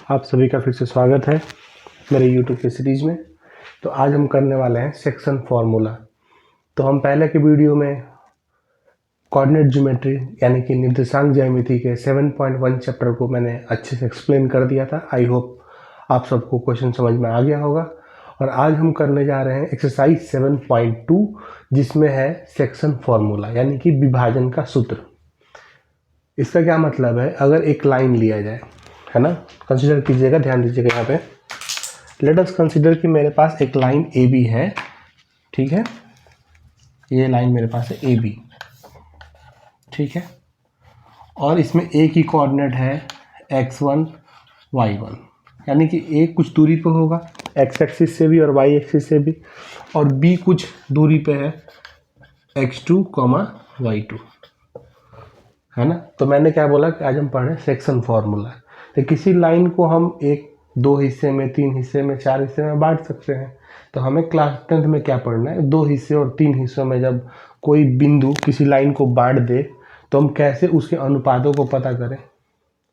आप सभी का फिर से स्वागत है मेरे यूट्यूब के सीरीज़ में। तो आज हम करने वाले हैं सेक्शन फार्मूला। तो हम पहले के वीडियो में कोऑर्डिनेट ज्योमेट्री यानी कि निर्देशांक ज्यामिति के 7.1 चैप्टर को मैंने अच्छे से एक्सप्लेन कर दिया था। आई होप आप सबको क्वेश्चन समझ में आ गया होगा। और आज हम करने जा रहे हैं एक्सरसाइज 7.2 जिसमें है सेक्शन फार्मूला यानी कि विभाजन का सूत्र। इसका क्या मतलब है, अगर एक लाइन लिया जाए, है ना, कंसीडर कीजिएगा, ध्यान दीजिएगा यहाँ पे। लेट अस कंसीडर कि मेरे पास एक लाइन ए बी है, ठीक है, ये लाइन मेरे पास है ए बी, ठीक है, और इसमें ए की कोऑर्डिनेट है x1 y1, यानी कि ए कुछ दूरी पे होगा x एक्सिस से भी और y एक्सिस से भी, और b कुछ दूरी पे है x2, y2, है ना। तो मैंने क्या बोला कि आज हम पढ़ रहे हैं सेक्शन फार्मूला। तो किसी लाइन को हम एक दो हिस्से में, तीन हिस्से में, चार हिस्से में बांट सकते हैं। तो हमें क्लास 10th में क्या पढ़ना है, दो हिस्से और तीन हिस्सों में जब कोई बिंदु किसी लाइन को बांट दे तो हम कैसे उसके अनुपातों को पता करें,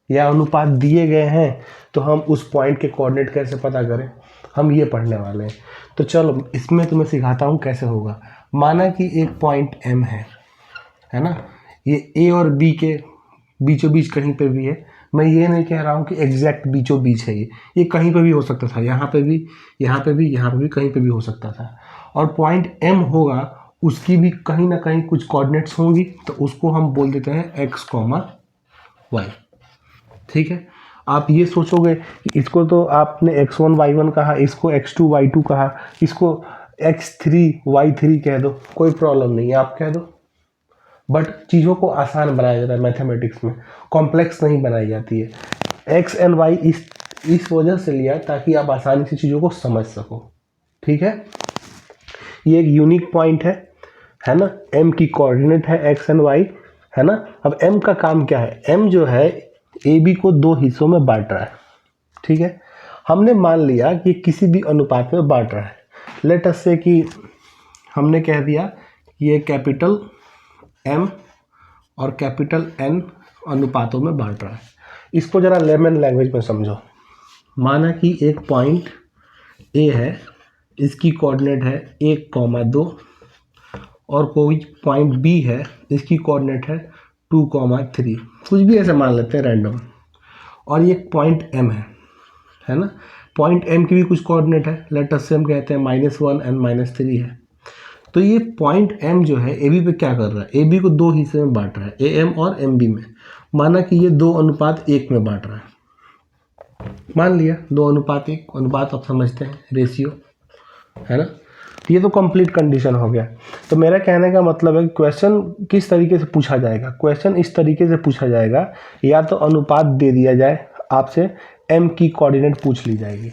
या अनुपात दिए गए हैं तो हम उस पॉइंट के कोऑर्डिनेट कैसे पता करें, हम ये पढ़ने वाले हैं। तो चलो इसमें तुम्हें सिखाता हूँ कैसे होगा। माना कि एक पॉइंट M है ना, ये ए और बी के बीचों बीच कहीं पे भी है। मैं ये नहीं कह रहा हूँ कि एग्जैक्ट बीचों बीच है, ये कहीं पे भी हो सकता था, यहाँ पे भी, यहाँ पे भी, यहाँ पे भी, कहीं पे भी हो सकता था। और पॉइंट एम होगा, उसकी भी कहीं ना कहीं कुछ कोऑर्डिनेट्स होंगी, तो उसको हम बोल देते हैं एक्स, वाई, ठीक है। आप ये सोचोगे कि इसको तो आपने x1 y1 कहा, इसको x2 y2 कहा, इसको x3 y3 कह दो, कोई प्रॉब्लम नहीं है, आप कह दो। बट चीज़ों को आसान बनाया जाता है मैथमेटिक्स में, कॉम्प्लेक्स नहीं बनाई जाती है। एक्स एंड वाई इस वजह से लिया ताकि आप आसानी से चीज़ों को समझ सको, ठीक है। ये एक यूनिक पॉइंट है ना। एम की कोऑर्डिनेट है एक्स एंड वाई, है ना। अब एम का काम क्या है, एम जो है ए बी को दो हिस्सों में बांट रहा है, ठीक है। हमने मान लिया कि किसी भी अनुपात में बांट रहा है। लेट अस से कि हमने कह दिया कि ये कैपिटल M और कैपिटल N अनुपातों में बांट रहा है। इसको जरा लेमन लैंग्वेज में समझो। माना कि एक पॉइंट A है, इसकी कोऑर्डिनेट है 1,2, और कोई पॉइंट B है, इसकी कोऑर्डिनेट है 2,3, कुछ भी ऐसे मान लेते हैं रैंडम। और ये पॉइंट M है ना। पॉइंट M की भी कुछ कोऑर्डिनेट है, लेट अस से हम कहते हैं -1 एंड -3 है। तो ये पॉइंट M जो है ए बी पे क्या कर रहा है, ए बी को दो हिस्से में बांट रहा है, ए एम और एम बी में। माना कि ये 2:1 में बांट रहा है, मान लिया 2:1, अनुपात आप समझते हैं, रेशियो, है ना। ये तो कंप्लीट कंडीशन हो गया। तो मेरा कहने का मतलब है क्वेश्चन किस तरीके से पूछा जाएगा। क्वेश्चन इस तरीके से पूछा जाएगा, या तो अनुपात दे दिया जाए, आपसे M की कोऑर्डिनेट पूछ ली जाएगी।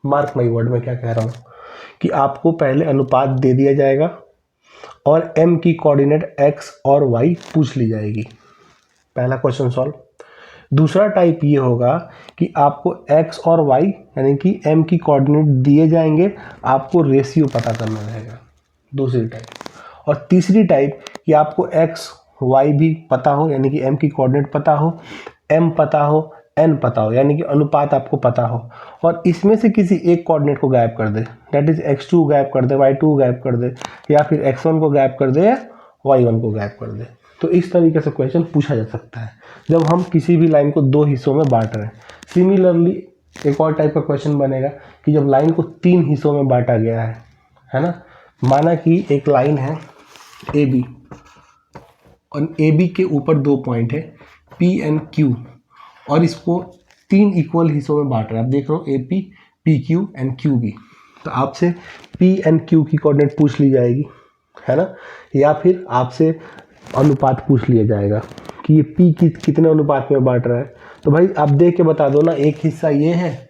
मार्क माई वर्ड, में क्या कह रहा हूँ कि आपको पहले अनुपात दे दिया जाएगा और M की कोऑर्डिनेट x और y पूछ ली जाएगी। पहला क्वेश्चन सॉल्व। दूसरा टाइप ये होगा कि आपको x और y यानी कि M की कोऑर्डिनेट दिए जाएंगे, आपको रेशियो पता करना रहेगा, दूसरी टाइप। और तीसरी टाइप कि आपको x y भी पता हो, यानी कि M की कोऑर्डिनेट पता हो, M पता हो, N पता हो, यानी कि अनुपात आपको पता हो, और इसमें से किसी एक कोऑर्डिनेट को गायब कर दे, दैट इज x2 गायब कर दे, y2 गायब कर दे, या फिर x1 को गायब कर दे, या y1 को गायब कर दे। तो इस तरीके से क्वेश्चन पूछा जा सकता है जब हम किसी भी लाइन को दो हिस्सों में बांट रहे हैं। सिमिलरली एक और टाइप का क्वेश्चन बनेगा कि जब लाइन को तीन हिस्सों में बांटा गया है ना। माना कि एक लाइन है ए बी, और ए बी के ऊपर दो पॉइंट है P एंड Q, और इसको तीन इक्वल हिस्सों में बांट रहा है। आप देख रहे हो AP, PQ एंड QB। तो आपसे P एंड Q की कोऑर्डिनेट पूछ ली जाएगी, है ना, या फिर आपसे अनुपात पूछ लिया जाएगा कि ये P कितने अनुपात में बांट रहा है। तो भाई आप देख के बता दो ना, एक हिस्सा ये है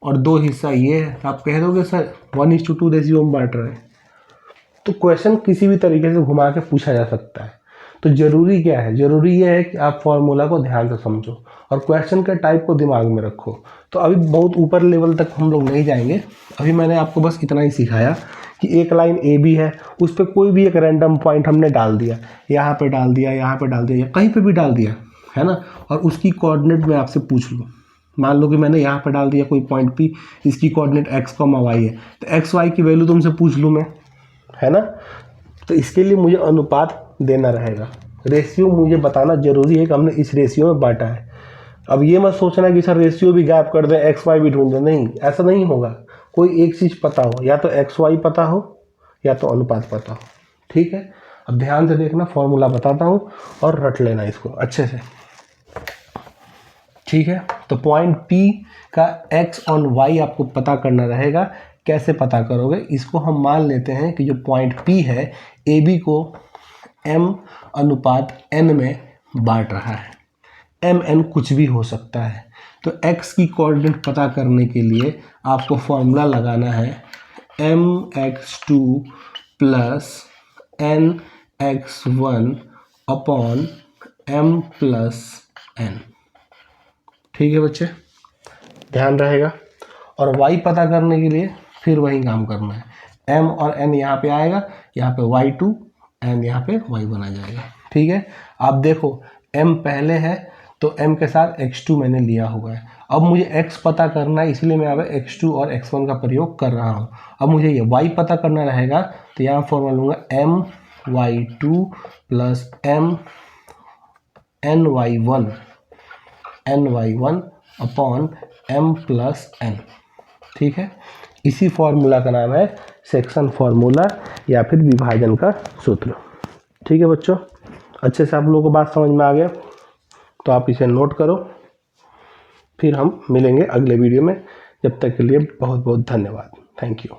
और दो हिस्सा ये है, तो आप कह दोगे सर 1:2 रेशियो में बांट रहा है। तो क्वेश्चन किसी भी तरीके से घुमा के पूछा जा सकता है। तो ज़रूरी क्या है, ज़रूरी ये है कि आप फॉर्मूला को ध्यान से समझो और क्वेश्चन के टाइप को दिमाग में रखो। तो अभी बहुत ऊपर लेवल तक हम लोग नहीं जाएंगे, अभी मैंने आपको बस इतना ही सिखाया कि एक लाइन ए बी है, उस पर कोई भी एक रैंडम पॉइंट हमने डाल दिया, यहाँ पे डाल दिया, यहाँ पे डाल दिया, या कहीं पे भी डाल दिया, है ना, और उसकी कोऑर्डिनेट मैं आपसे पूछ लूँ, मान लो कि मैंने यहाँ पे डाल दिया कोई पॉइंट P, इसकी कोऑर्डिनेट x, y है, तो x y की वैल्यू तुमसे पूछ लूँ मैं, है ना। तो इसके लिए मुझे अनुपात देना रहेगा, रेशियो मुझे बताना जरूरी है कि हमने इस रेशियो में बांटा है। अब ये मत सोचना कि सर रेशियो भी गायब कर दें, एक्स वाई भी ढूंढ दें, नहीं, ऐसा नहीं होगा। कोई एक चीज़ पता हो, या तो एक्स वाई पता हो या तो अनुपात पता हो, ठीक है। अब ध्यान से देखना, फॉर्मूला बताता हूँ और रट लेना इसको अच्छे से, ठीक है। तो पॉइंट P का x और y आपको पता करना रहेगा। कैसे पता करोगे, इसको हम मान लेते हैं कि जो पॉइंट P है AB को m अनुपात n में बांट रहा है, एम एन कुछ भी हो सकता है। तो x की कोऑर्डिनेट पता करने के लिए आपको फॉर्मूला लगाना है mx2 plus nx1 upon m plus n, ठीक है बच्चे, ध्यान रहेगा। और y पता करने के लिए फिर वही काम करना है, m और n यहाँ पे आएगा, यहाँ पे y2 n यहाँ पे y1 आ जाएगा, ठीक है। आप देखो m पहले है तो m के साथ x2 मैंने लिया हुआ है। अब मुझे x पता करना है, इसलिए मैं यहाँ पे x2 और x1 का प्रयोग कर रहा हूँ। अब मुझे ये y पता करना रहेगा, तो यहाँ फॉर्मूला लूँगा my2 plus ny1 upon m plus n, ठीक है। इसी फॉर्मूला का नाम है सेक्शन फॉर्मूला या फिर विभाजन का सूत्र, ठीक है बच्चों। अच्छे से आप लोगों को बात समझ में आ गया, तो आप इसे नोट करो, फिर हम मिलेंगे अगले वीडियो में। जब तक के लिए बहुत बहुत धन्यवाद, थैंक यू।